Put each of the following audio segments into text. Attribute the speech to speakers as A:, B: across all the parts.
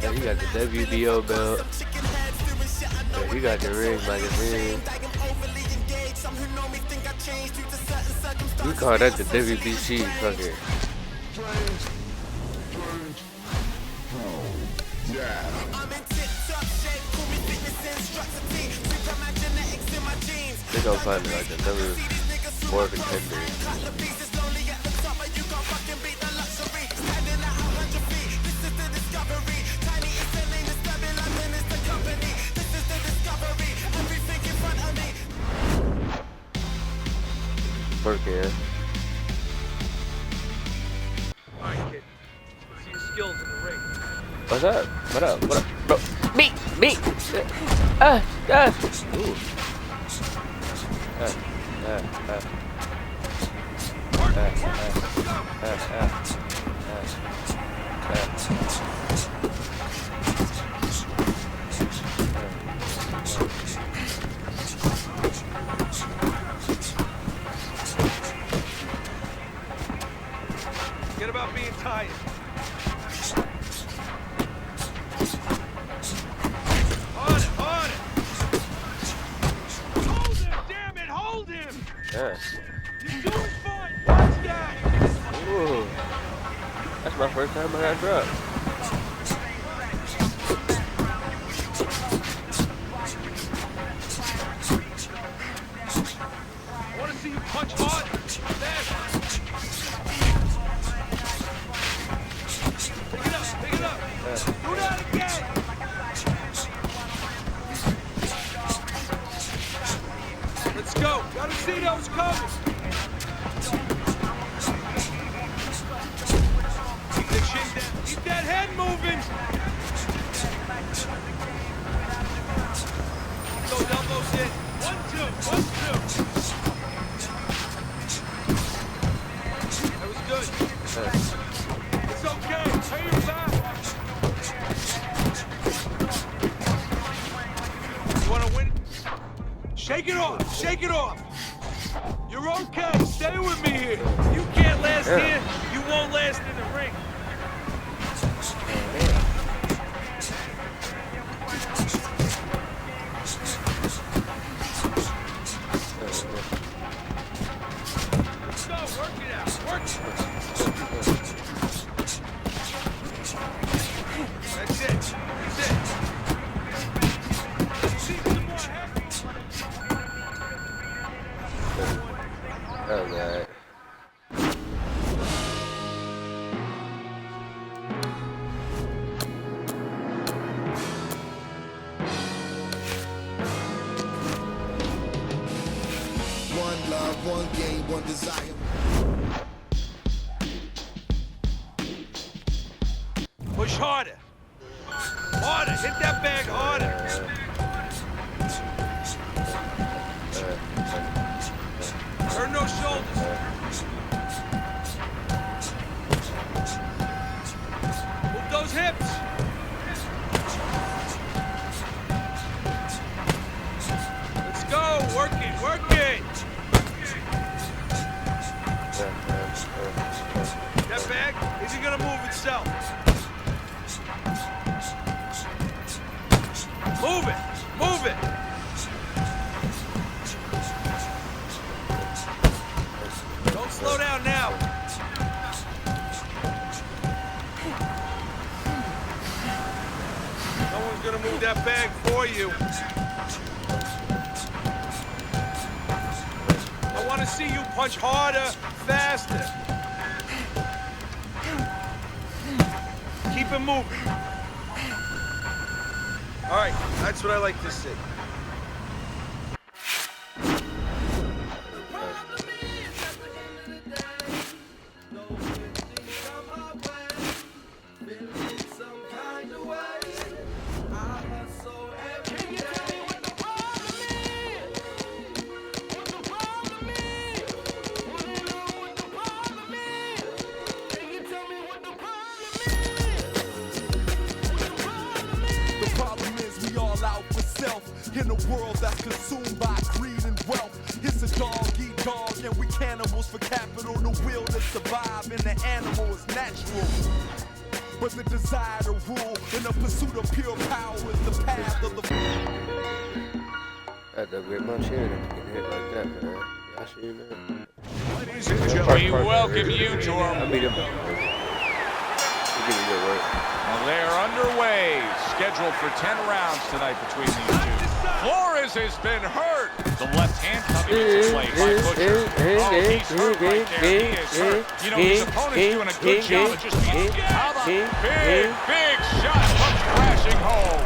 A: And he got the WBO belt. And he got the ring like a ring. We call that the WBC fucking. They gonna find like another more contender. Working.
B: Alright, kid. Let's see your skills in the ring.
A: What's up? What up? What up? Bro. Me! Ooh.
B: Forget about being tired. Harder. Hold him, damn it, hold him!
A: Yeah.
B: You're doing fine, watch that!
A: Ooh. That's my first time I got dropped.
B: I want to see you punch hard. Fast. Pick it up.
A: Yeah.
B: Do that again. Let's go. Gotta see those coming. Keep the chin down. Keep that head moving. Those elbows in. 1, 2. That was good. It's okay. Pay your back. You want to win? Shake it off. You're okay. Stay with me here. You can't last here. You won't last in the ring. Let's go. Work it out. Work it. That's it. See some more heavy.
A: Alright.
C: One love, one game, one desire.
B: Push harder. Harder. Hit that bag harder. Turn those shoulders. Move those hips. Let's go. Work it. That bag isn't gonna move itself. Move it. Don't slow down now. No one's gonna move that bag for you. I want to see you punch harder, faster. Keep it moving. All right, that's what I like to see.
C: In a world that's consumed by greed and wealth, it's a dog-eat-dog, and we cannibals for capital. The will to survive in the animal is natural. but the desire to rule in the pursuit of pure power is the path of the.
A: That's a great munch here to get hit like that, man. Y'all seen that?
B: Ladies and gentlemen, we welcome you to
A: I
B: our...
A: beat him. He give me good work.
B: Well, they're underway, scheduled for 10 rounds tonight between these two. Flores has been hurt. The left hand coming into play by Butcher. Oh, he's hurt right there. He is hurt. You know, his opponent's doing a good job of just being... How about big shot comes crashing home.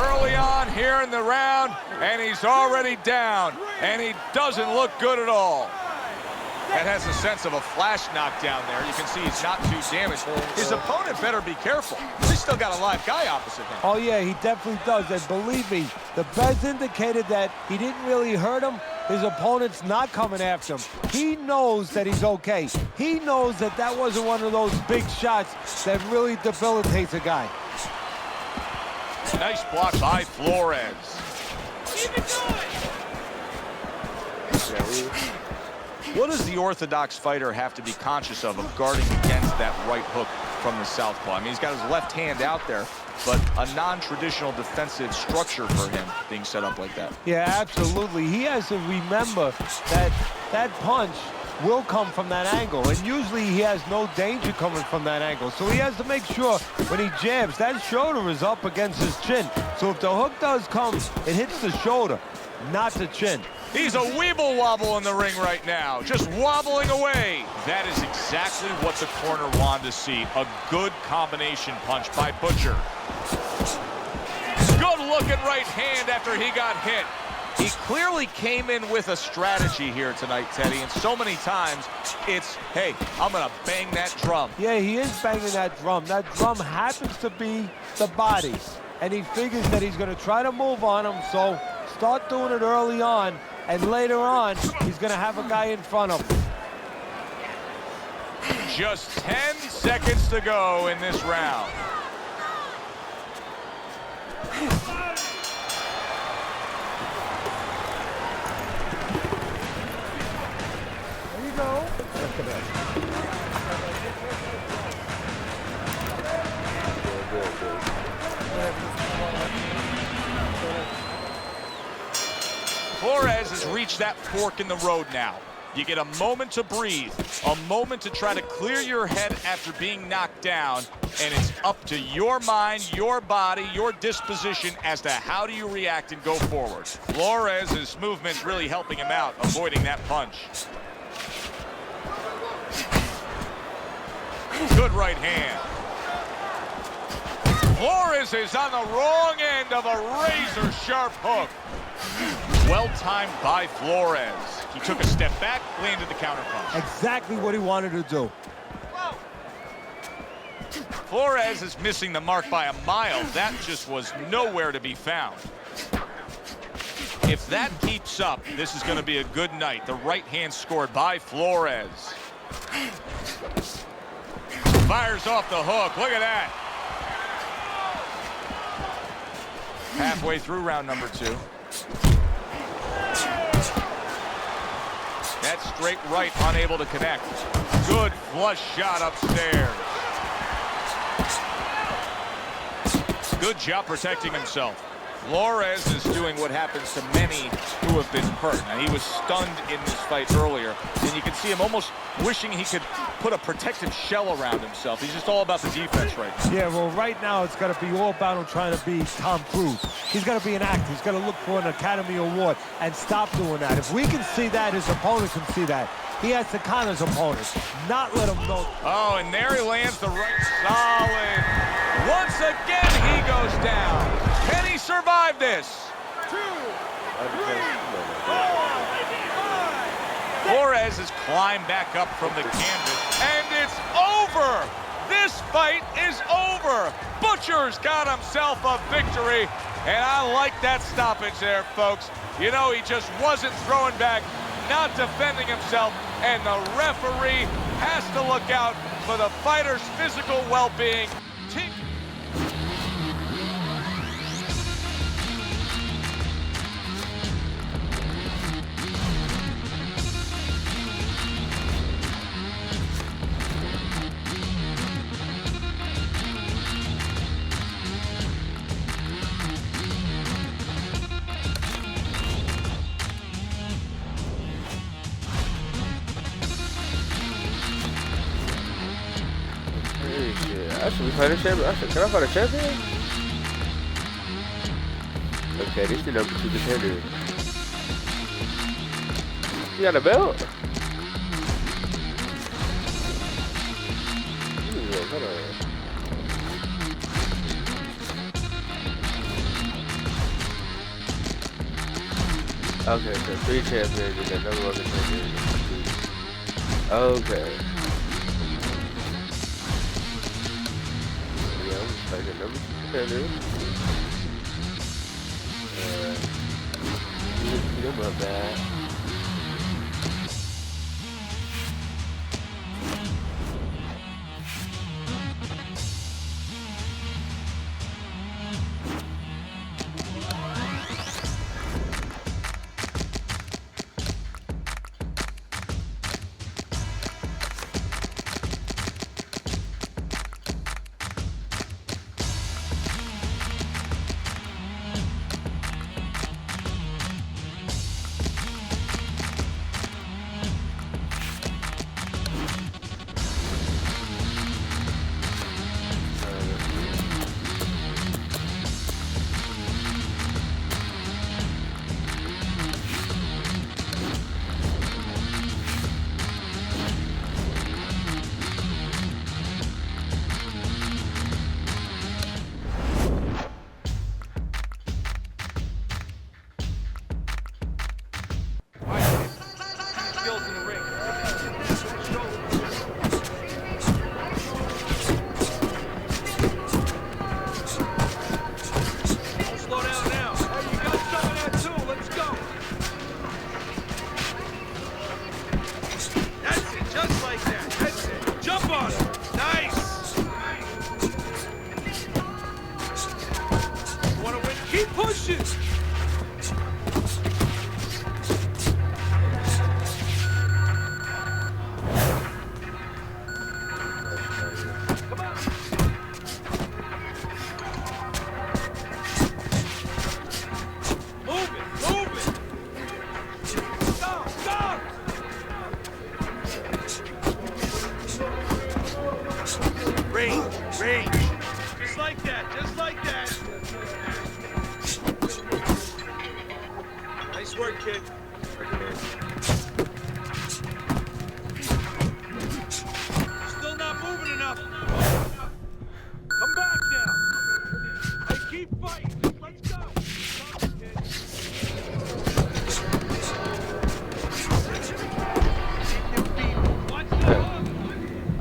B: Early on here in the round, and he's already down, and he doesn't look good at all. That has a sense of a flash knockdown there. You can see he's not too damaged. His opponent better be careful. He's still got a live guy opposite him.
D: Oh, yeah, he definitely does. And believe me, the bets indicated that he didn't really hurt him. His opponent's not coming after him. He knows that he's okay. He knows that that wasn't one of those big shots that really debilitates a guy.
B: Nice block by Flores.
E: Keep it going.
B: What does the orthodox fighter have to be conscious of guarding against that right hook from the southpaw? I mean, he's got his left hand out there, but a non-traditional defensive structure for him being set up like that.
D: Yeah, absolutely. He has to remember that that punch will come from that angle, and usually he has no danger coming from that angle. So he has to make sure when he jabs, that shoulder is up against his chin. So if the hook does come, it hits the shoulder, not the chin.
B: He's a weeble wobble in the ring right now, just wobbling away. That is exactly what the corner wanted to see. A good combination punch by Butcher. Good looking right hand after he got hit. He clearly came in with a strategy here tonight, Teddy, and so many times it's, hey, I'm gonna bang that drum.
D: Yeah, he is banging that drum. That drum happens to be the body, and he figures that he's gonna try to move on him, so start doing it early on, and later on, he's gonna have a guy in front of him.
B: Just 10 seconds to go in this round.
D: There you go.
B: Flores has reached that fork in the road now. You get a moment to breathe, a moment to try to clear your head after being knocked down, and it's up to your mind, your body, your disposition as to how do you react and go forward. Flores' movement's really helping him out, avoiding that punch. Good right hand. Flores is on the wrong end of a razor-sharp hook. Well-timed by Flores. He took a step back, landed the counter punch.
D: Exactly what he wanted to do.
B: Flores is missing the mark by a mile. That just was nowhere to be found. If that keeps up, this is going to be a good night. The right hand scored by Flores. Fires off the hook. Look at that. Halfway through round number 2. That straight right, unable to connect. Good flush shot upstairs. Good job protecting himself. Flores is doing what happens to many who have been hurt. Now, he was stunned in this fight earlier, and you can see him almost wishing he could put a protective shell around himself. He's just all about the defense right now.
D: Yeah, well, right now it's got to be all about him trying to be Tom Cruise. He's got to be an actor. He's got to look for an Academy Award and stop doing that. If we can see that, his opponent can see that. He has to con his opponent, not let him know.
B: Oh, and there he lands the right solid. Once again, he goes down. Can he survive this? Flores has climbed back up from the canvas, and it's over. This fight is over. Butcher's got himself a victory, and I like that stoppage there, folks. You know, he just wasn't throwing back, not defending himself, and the referee has to look out for the fighter's physical well-being.
A: should we fight a champion? Can I fight a champion? Okay, this is the number 2 contender. You got a belt? Ooh, hold on. Okay, so 3 champions and then number 1 contender. Okay. Yeah, I'm just fighting number 2 contender. You know about that.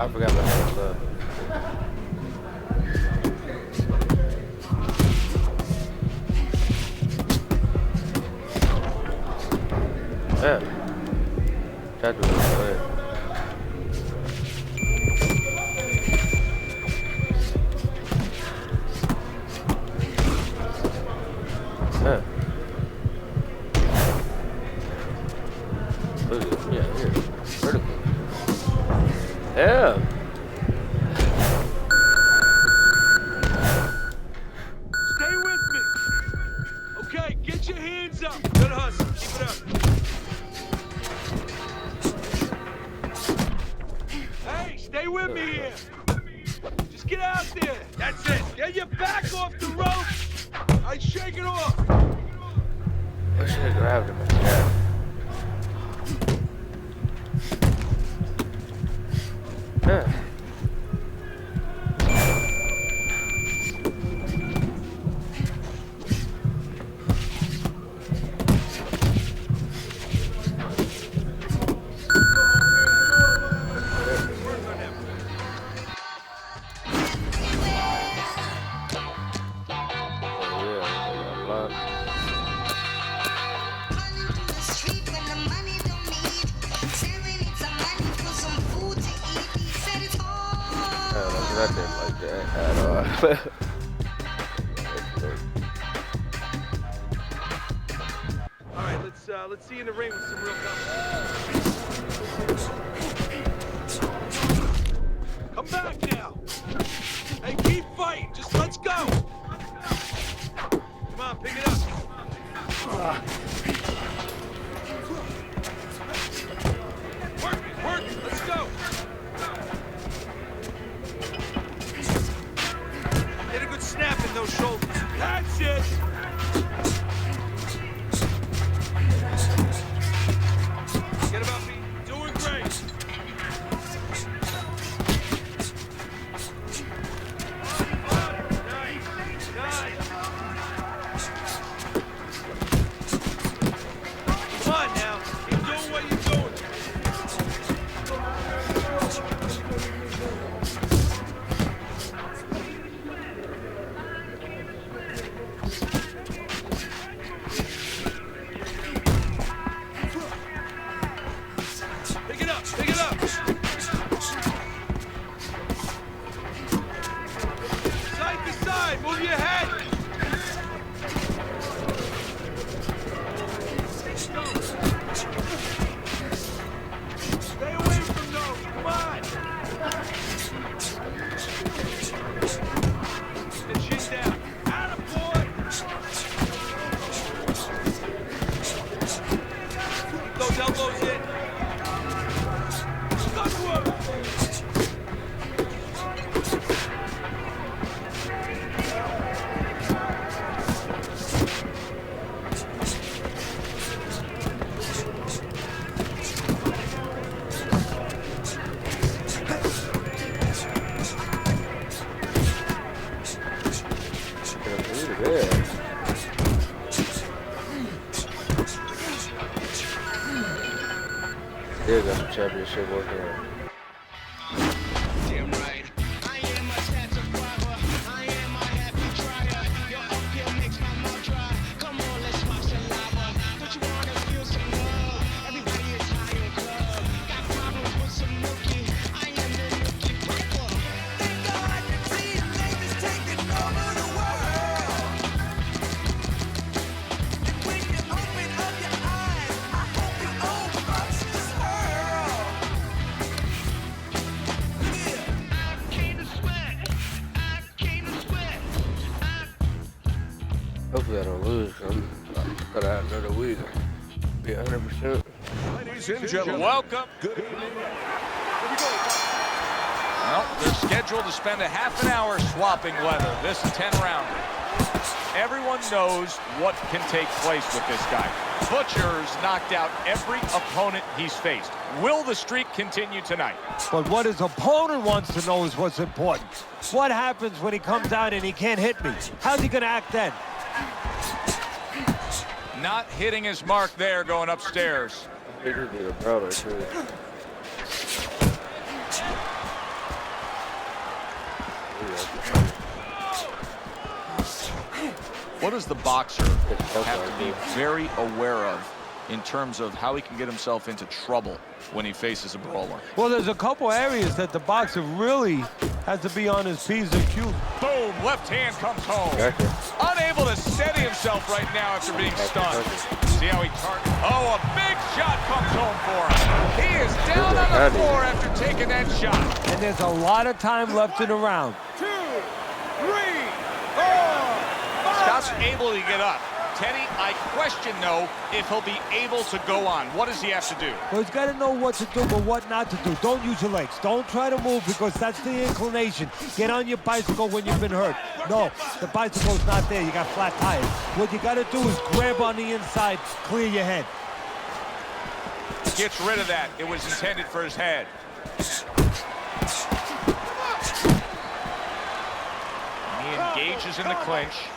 A: I forgot about that stuff. Yeah. That was good. Yeah. Look at it. Yeah, here. Vertical. Yeah.
C: Stay with me. Okay, get your hands up. Good hustle. Keep it up. Hey, stay with me here. Just get out there. That's it. Get your back off the rope. I shake it off.
A: I should have grabbed him. Yeah. Yeah. I didn't like that at all.
C: All right, let's see you in the ring with some real confidence. Come back now. Hey, keep fighting. Just let's go. Come on, pick it up. Work it. Let's go.
A: Still got some championship work here.
F: Damn right. I am a tattoo barber. I am a happy trier. Your uphill makes my mouth dry. Come on, let's swap saliva. Don't you wanna feel some love? Everybody is high in club. Got problems with some nookie. I am the nookie piper. Think I can see you ladies taking over the world. And when you open up your eyes, I hope your own bucks just hurl.
A: Hopefully I don't lose. I'm cut out another week. Be 100%.
B: Ladies and gentlemen, welcome. Good evening. Here we go. Well, they're scheduled to spend a half an hour swapping leather. This 10-rounder. Everyone knows what can take place with this guy. Butcher's knocked out every opponent he's faced. Will the streak continue tonight?
D: But what his opponent wants to know is what's important. What happens when he comes out and he can't hit me? How's he gonna act then?
B: Not hitting his mark there, going upstairs.
A: He just need a brother too.
B: What does the boxer have to be very aware of in terms of how he can get himself into trouble when he faces a brawler?
D: Well, there's a couple areas that the boxer really has to be on his P's and Q's.
B: Boom, left hand comes home.
A: Gotcha.
B: Unable to steady himself right now after being stunned. See how he targets. Oh, a big shot comes home for him. He is down on the floor after taking that shot.
D: And there's a lot of time left in the round.
C: 2, 3, 4, 5.
B: Scott's able to get up. Teddy, I question, though, if he'll be able to go on. What does he have to do?
D: Well, he's got to know what to do, but what not to do. Don't use your legs. Don't try to move because that's the inclination. Get on your bicycle when you've been hurt. No, the bicycle's not there. You got flat tires. What you got to do is grab on the inside, clear your head.
B: Gets rid of that. It was intended for his head. He engages in the clinch.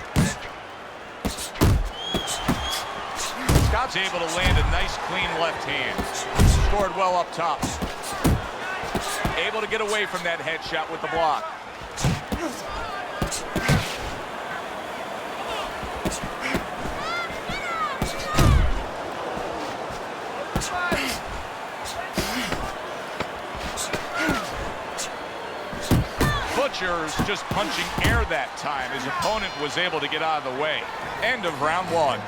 B: Scott's able to land a nice, clean left hand. Scored well up top. Able to get away from that headshot with the block. Butcher's just punching air that time. His opponent was able to get out of the way. End of round one.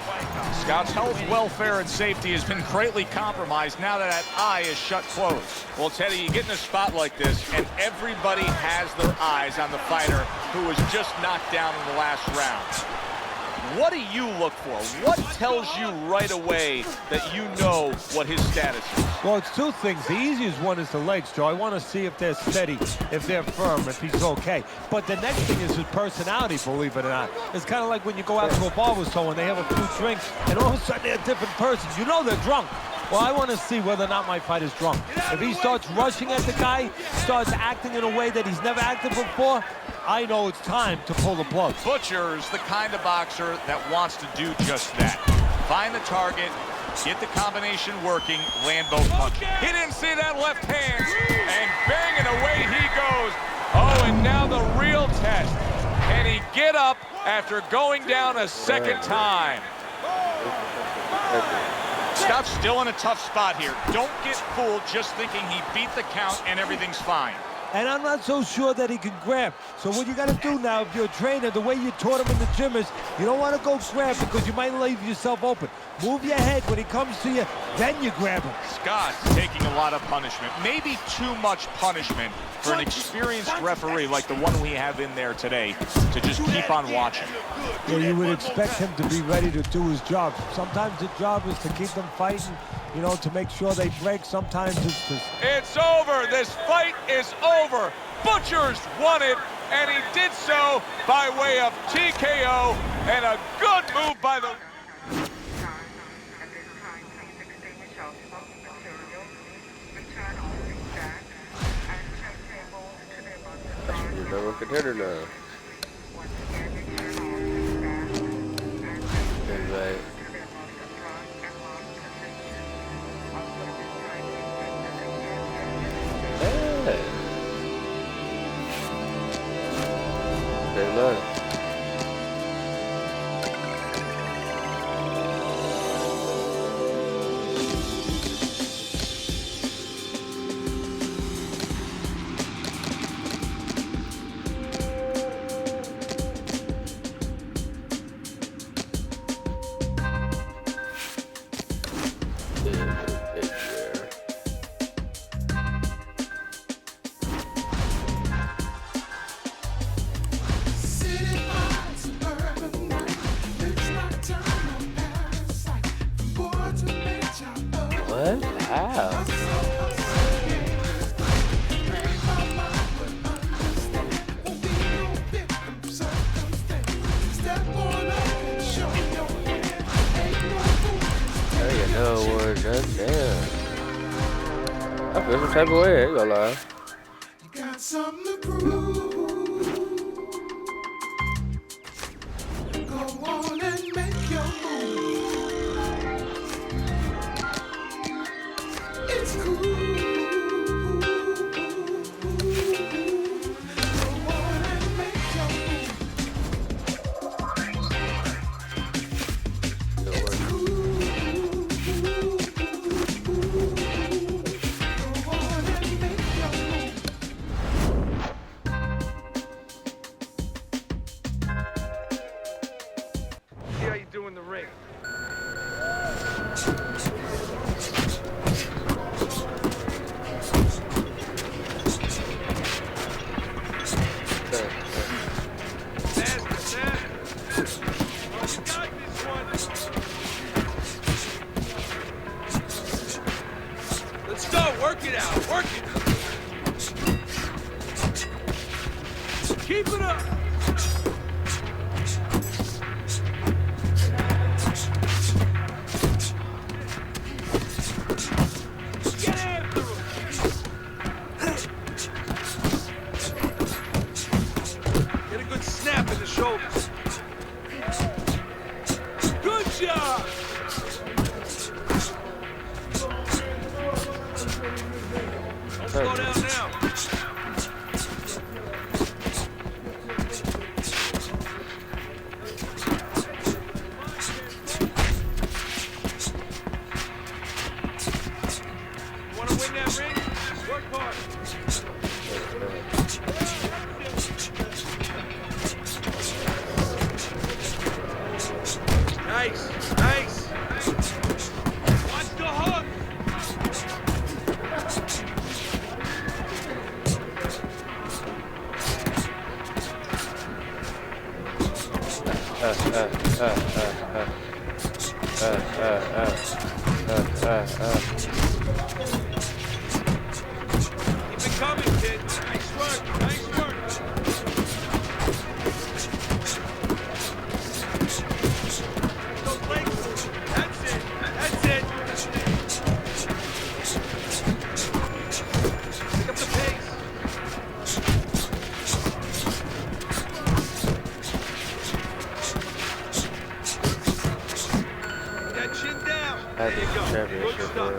B: Scott's health, welfare, and safety has been greatly compromised now that that eye is shut closed. Well, Teddy, you get in a spot like this, and everybody has their eyes on the fighter who was just knocked down in the last round. What do you look for? What tells you right away that you know what his status is?
D: Well, it's two things. The easiest one is the legs, Joe. I want to see if they're steady, if they're firm, if he's okay. But the next thing is his personality, believe it or not. It's kind of like when you go out to a bar with someone, they have a few drinks, and all of a sudden they're a different person. You know they're drunk. Well, I want to see whether or not my fighter's drunk. If he starts rushing at the guy, starts acting in a way that he's never acted before, I know it's time to pull the plug.
B: Butcher's the kind of boxer that wants to do just that. Find the target, get the combination working, land both punches. He didn't see that left hand, and banging away he goes. Oh, and now the real test. Can he get up after going down a second time? Scott's still in a tough spot here. Don't get fooled just thinking he beat the count and everything's fine.
D: And I'm not so sure that he can grab. So what you got to do now, if you're a trainer, the way you taught him in the gym is you don't want to go grab because you might leave yourself open. Move your head when he comes to you, then you grab him.
B: Scott's taking a lot of punishment, maybe too much punishment for an experienced referee like the one we have in there today to just keep on watching.
D: Yeah, you would expect him to be ready to do his job. Sometimes the job is to keep them fighting, you know, to make sure they break. Sometimes it's to...
B: It's over. This fight is over. Butcher's won it, and he did so by way of TKO, and a good move by the...
A: Number one contender now. Invite. Ow. There you know we're done there. I feel some type of way, I ain't gonna lie.
G: You got something to prove. Go on and make your move. It's cool. Go on and make your move. It's cool. Go on and make your move.
C: See how you do in the ring. Faster. Oh, you got this one. Let's go. Work it out. Work it. Keep it up. Get after him. Get a good snap in the shoulders. Good job. Don't slow down now. You want to win that ring? Work hard. Nice. Watch the hook. Keep it coming, kid. Nice work. Those legs. That's it. Pick up the pace. That chin down. There you go. Good stuff.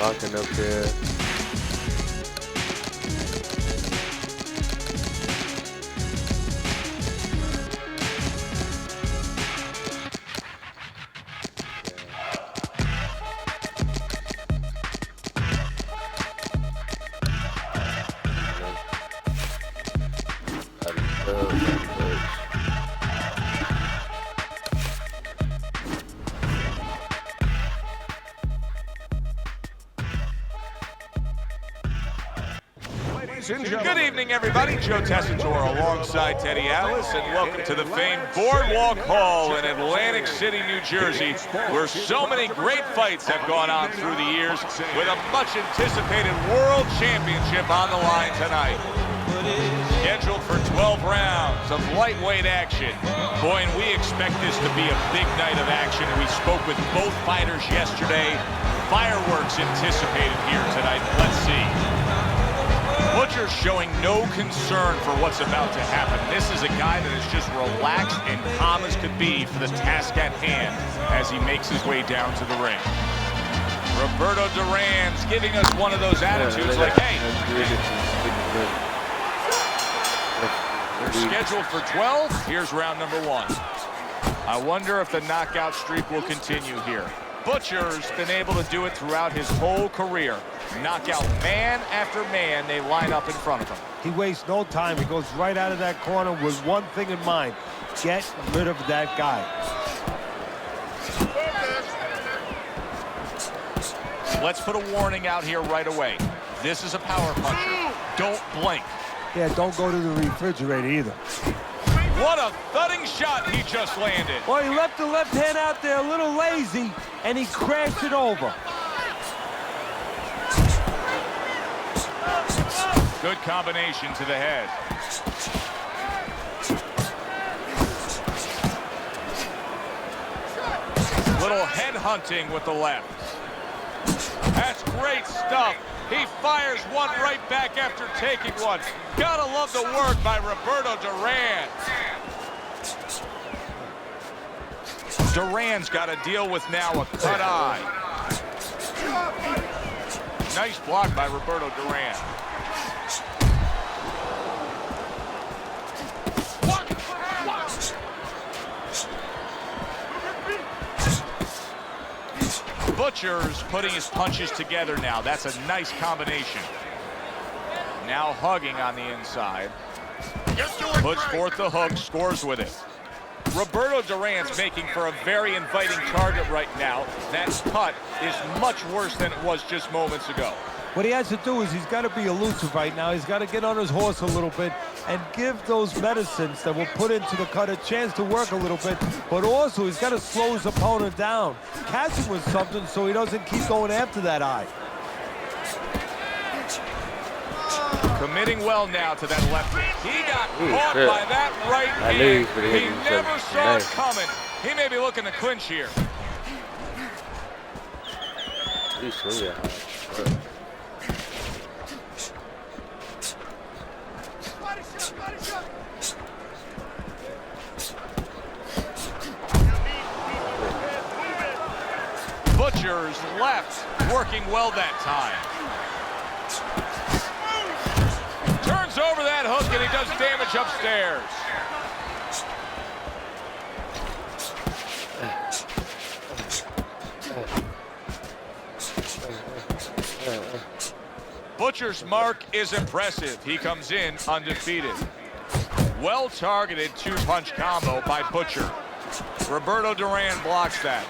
A: Locking up there.
B: Good evening, everybody. Joe Tessitore alongside Teddy Alice, and welcome to the famed Boardwalk Hall in Atlantic City, New Jersey, where so many great fights have gone on through the years, with a much-anticipated World Championship on the line tonight. Scheduled for 12 rounds of lightweight action. Boy, and we expect this to be a big night of action. We spoke with both fighters yesterday. Fireworks anticipated here tonight. Let's see. Butcher's showing no concern for what's about to happen. This is a guy that is just relaxed and calm as could be for the task at hand as he makes his way down to the ring. Roberto Duran's giving us one of those attitudes like, hey, they're scheduled for 12. Here's round number 1. I wonder if the knockout streak will continue here. Butcher's been able to do it throughout his whole career. Knockout man after man, they line up in front of him.
D: He wastes no time. He goes right out of that corner with one thing in mind. Get rid of that guy.
B: Let's put a warning out here right away. This is a power puncher. Don't blink.
D: Yeah, don't go to the refrigerator either.
B: What a thudding shot he just landed.
D: Well, he left the left hand out there a little lazy, and he crashed it over.
B: Good combination to the head. Little head hunting with the left. That's great stuff. He fires one right back after taking one. Gotta love the work by Roberto Duran. Duran's got to deal with now a cut eye. Nice block by Roberto Duran. Butcher's putting his punches together now. That's a nice combination. Now hugging on the inside. Puts forth the hook, scores with it. Roberto Duran's making for a very inviting target right now. That cut is much worse than it was just moments ago.
D: What he has to do is he's got to be elusive right now. He's got to get on his horse a little bit and give those medicines that will put into the cut a chance to work a little bit. But also, he's got to slow his opponent down. Catch him with something so he doesn't keep going after that eye.
B: Committing well now to that left hand. He got caught by that right hand. He never saw it coming. He may be looking to clinch here. Butcher's left working well that time. Turns over that hook and he does damage upstairs. Butcher's mark is impressive. He comes in undefeated. Well targeted two-punch combo by Butcher. Roberto Duran blocks that.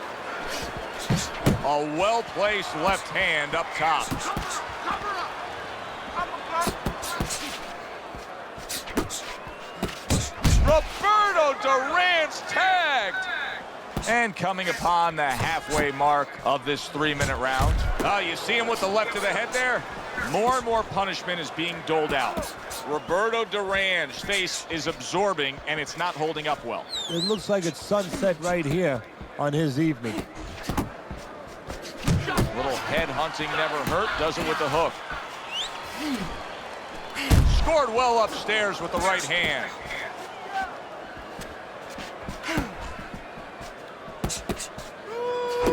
B: A well-placed left hand up top. Roberto Duran's tagged. And coming upon the halfway mark of this 3-minute round. You see him with the left of the head there? More and more punishment is being doled out. Roberto Duran's face is absorbing, and it's not holding up well.
D: It looks like it's sunset right here on his evening.
B: Little head hunting never hurt, does it with the hook. Scored well upstairs with the right hand.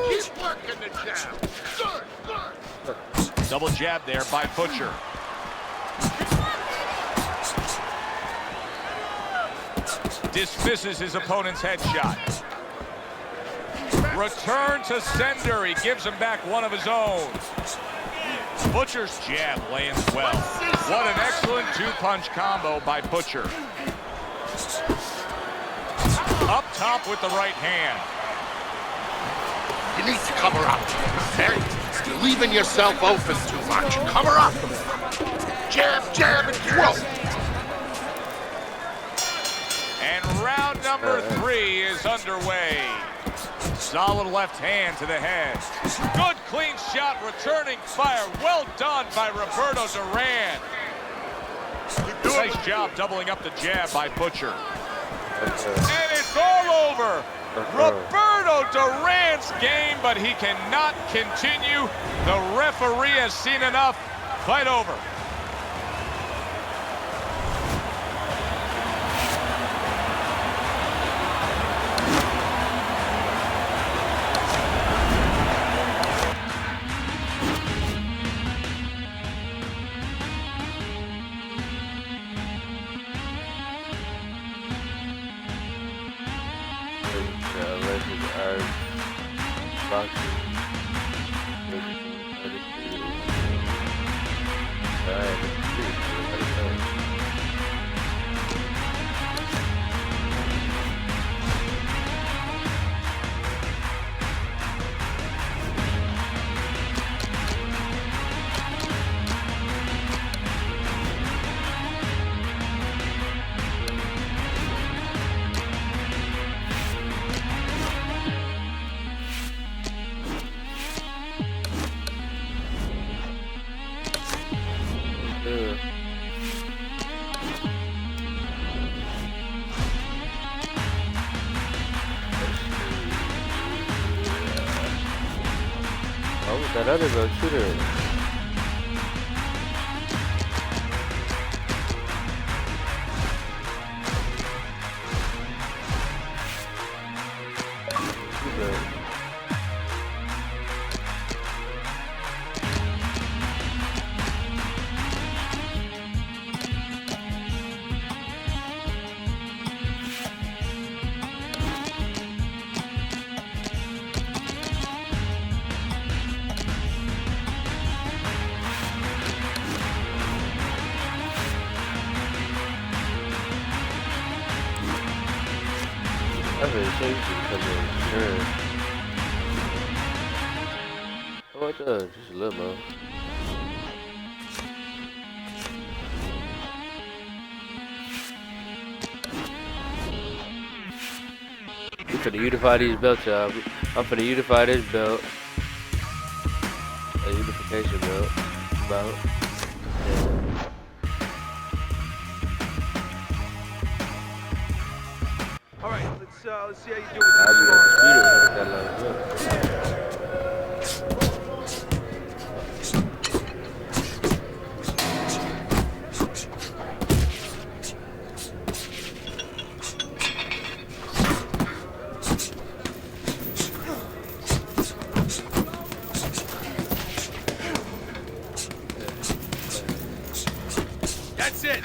C: Keep working the jab. Good, good.
B: Double jab there by Butcher. Dismisses his opponent's headshot. Return to sender. He gives him back one of his own. Butcher's jab lands well. What an excellent two-punch combo by Butcher. Up top with the right hand.
H: You need to cover up, okay? You're leaving yourself open too much. Cover up. Jab, jab, and throw.
B: And round number 3 is underway. Solid left hand to the head. Good clean shot, returning fire. Well done by Roberto Duran. Nice job doubling up the jab by Butcher. And it's all over. Roberto Duran's game, but he cannot continue. The referee has seen enough. Fight over.
A: unless it's our boxing. That other belt shooter. I really think you can come in. Sure. Oh, it does. Just a little more. We finna unify these belts, y'all. I'm finna unify this belt. A unification belt. Belt.
C: All right, let's see how you do with
A: I'll be
C: this.
A: undisputed when I got a lot of belts.
C: That's it.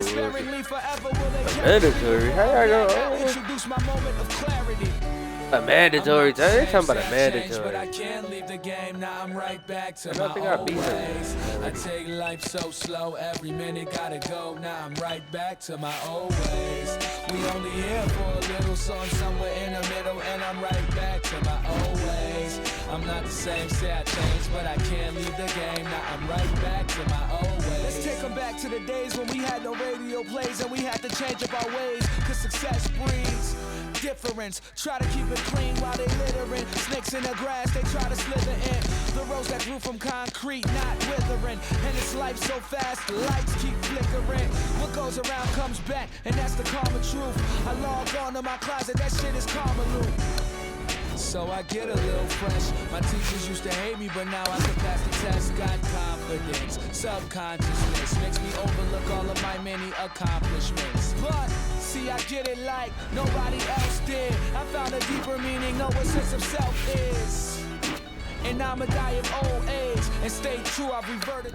F: Sparingly forever will they
A: mandatory? How y'all
F: I'll
A: go?
F: introduce my moment of clarity.
A: A mandatory? They talking about a
I: But I
A: mandatory.
I: can't leave the game, now I'm right back to
A: I don't
I: my
A: think I
I: old
A: beat her.
I: ways. I take life so slow, every minute gotta go. Now I'm right back to my old ways. We only here for a little song somewhere in the middle, and I'm right back to my old ways. I'm not the same, say I changed, but I can't leave the game. Now I'm right back to my old ways.
F: Let's take them back to the days when we had no radio plays and we had to change up our ways, cause success breeds difference. Try to keep it clean while they littering. Snakes in the grass, they try to slither in. The rose that grew from concrete, not withering. And it's life so fast, the lights keep flickering. What goes around comes back, and that's the karma truth. I log on to my closet, that shit is karma loop.
I: So I get a little fresh. My teachers used to hate me, but now I can pass the test. Got confidence, subconsciousness makes me overlook all of my many accomplishments.
F: But see, I get it like nobody else did. I found a deeper meaning, know what sense of self is. And I'ma die of old age and stay true, I've reverted.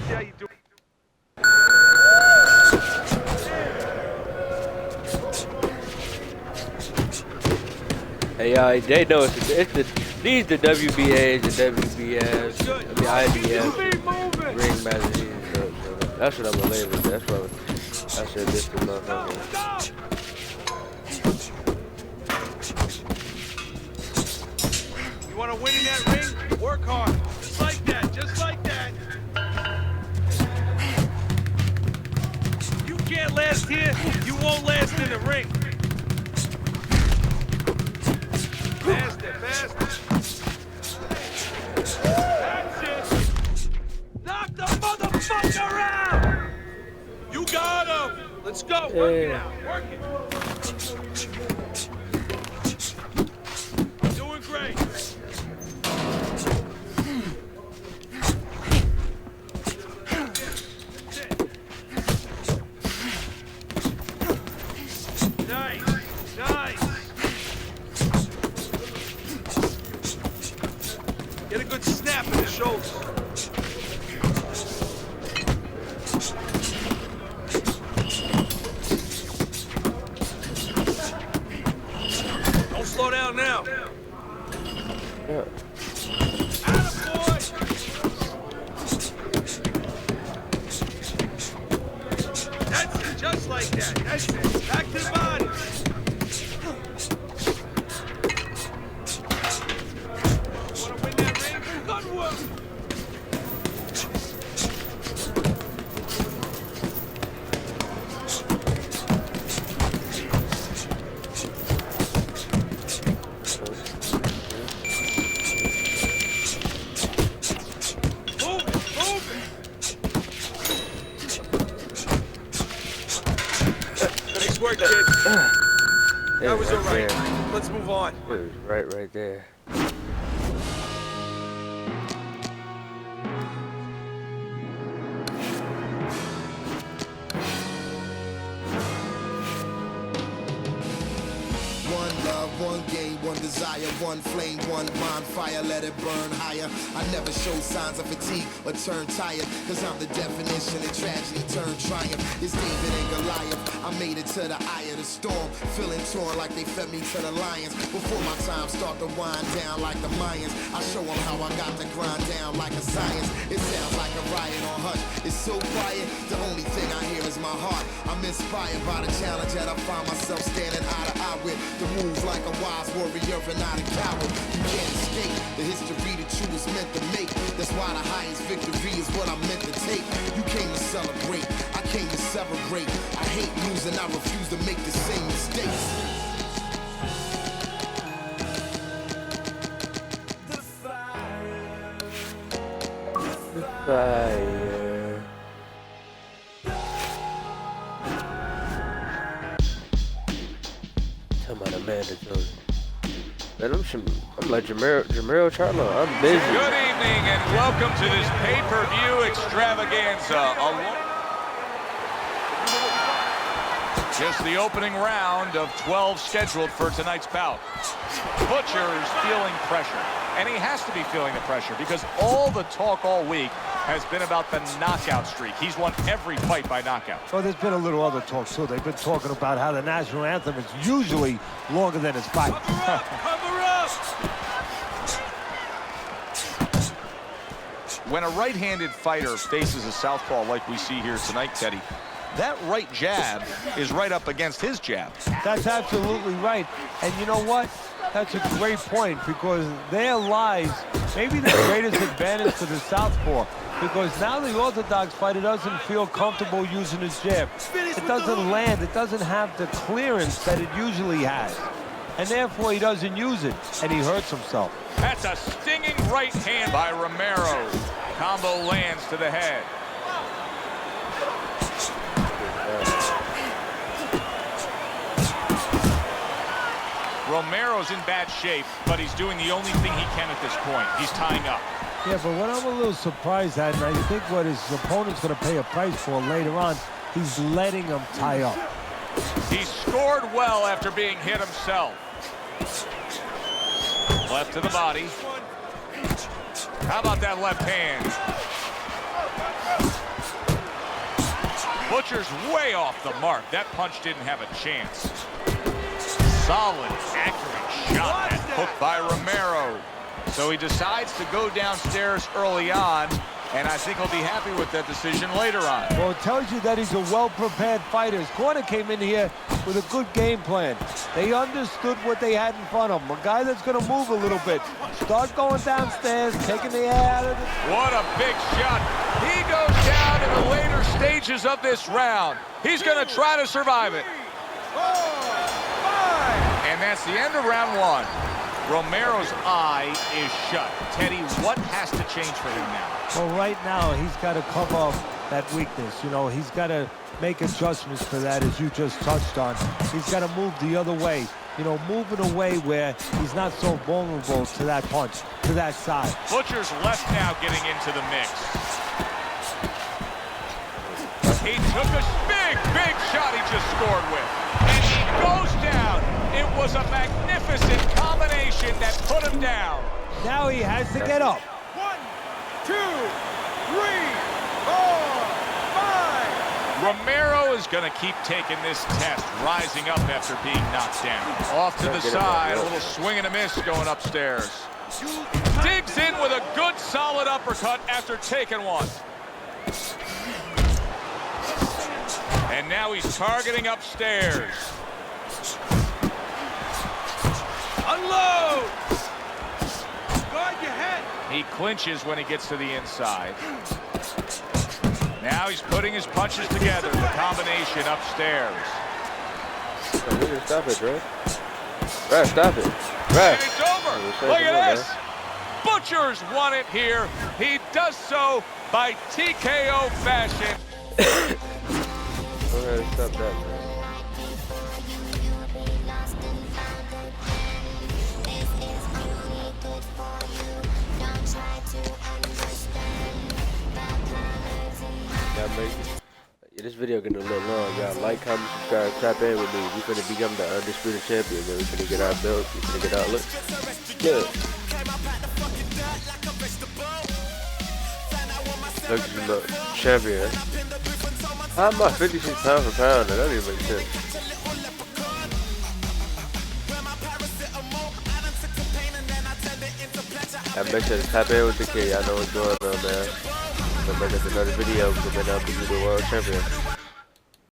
C: Yeah, you do.
A: Hey y'all, they know these the WBAs, the WBS, the IBS, ring magazine. So that's what I'm gonna label. That's what I said. This the motherfucker.
C: You want to win in that ring? Work hard. Just like that. Just like that. You can't last here. You won't last in the ring. Faster, faster. That's it. Knock the motherfucker out. You got him. Let's go. Work it out. Work it. Doing great. Nice. Nice. Get a good snap in the shoulders. Don't slow down now.
A: Yeah.
C: Attaboy! That's it, just like that. That's it. Back to the body. Want to win that ring? Good work. Nice work, kid. That was all right. Let's move on.
A: It was right there.
J: One love, one game, one desire, one flame, one bonfire, let it burn higher. I never show signs of fatigue or turn tired, cause I'm the definition of tragedy turned triumph. It's David and Goliath, I made it to the eye of the storm, feeling torn like they fed me to the lions. Before my time start to wind down like the Mayans, I show them how I got to grind down like a science. It sounds like a riot on hush, it's so quiet, the only thing I hear is my heart. I'm inspired by the challenge that I find myself standing eye to eye with. To move like a wise warrior and not a coward. You can't escape the history that you was meant to make. That's why the highest victory is what I'm meant to take. You came to celebrate, I came to celebrate. I hate losing, I refuse to make the same mistakes.
A: The fire. Talking about a mandatory. Man, I'm like Jamiro Charlo. I'm busy.
B: Good evening and welcome to this pay-per-view extravaganza. Just the opening round of 12 scheduled for tonight's bout. Butcher's feeling pressure. And he has to be feeling the pressure because all the talk all week has been about the knockout streak. He's won every fight by knockout.
D: Well, there's been a little other talk, too. They've been talking about how the national anthem is usually longer than his fight.
C: Cover up! Cover up!
B: When a right-handed fighter faces a southpaw like we see here tonight, Teddy, that right jab is right up against his jab.
D: That's absolutely right. And you know what? That's a great point, because there lies maybe the greatest advantage to the southpaw, because now the orthodox fighter doesn't feel comfortable using his jab. It doesn't land. It doesn't have the clearance that it usually has. And therefore, he doesn't use it, and he hurts himself.
B: That's a stinging right hand by Romero. Combo lands to the head. Romero's in bad shape, but he's doing the only thing he can at this point. He's tying up.
D: Yeah, but what I'm a little surprised at, and I think what his opponent's going to pay a price for later on, he's letting him tie up.
B: He scored well after being hit himself. Left to the body. How about that left hand? Butcher's way off the mark. That punch didn't have a chance. Solid, accurate shot and hooked by Romero. So he decides to go downstairs early on, and I think he'll be happy with that decision later on.
D: Well, it tells you that he's a well-prepared fighter. His corner came in here with a good game plan. They understood what they had in front of him. A guy that's going to move a little bit. Start going downstairs, taking the air out of it.
B: What a big shot. He goes down in the later stages of this round. He's going to try to survive it. And that's the end of round one. Romero's eye is shut. Teddy, what has to change for him now?
D: Well, right now, he's got to cover up that weakness. You know, he's got to make adjustments for that, as you just touched on. He's got to move the other way. You know, move in a way where he's not so vulnerable to that punch, to that side.
B: Butcher's left now getting into the mix. He took a big shot he just scored with. And he goes down. It was a magnificent combination that put him down.
D: Now he has to get up.
C: 1, 2, 3, 4, 5.
B: Romero is going to keep taking this test, rising up after being knocked down. Off to the side, a little swing and a miss going upstairs. Digs in with a good, solid uppercut after taking one. And now he's targeting upstairs.
C: Unload! Guard your head!
B: He clinches when he gets to the inside. Now he's putting his punches together, the combination upstairs.
A: Stop it, bro. Right, stop it. Right.
B: And it's over. Look at this. Butcher's won it here. He does so by TKO fashion.
A: Go ahead and stop that, man. This video getting a little long. Y'all like, comment, subscribe, tap in with me. We finna become the undisputed champion, man. We finna get our belt. We finna get our look. Good. Look at the champion. How am I 56 pound for pound? That don't even make sense. And make sure to tap in with the kid. Y'all know what's going on, man. Remember, there's another video. We're going to be the world champion.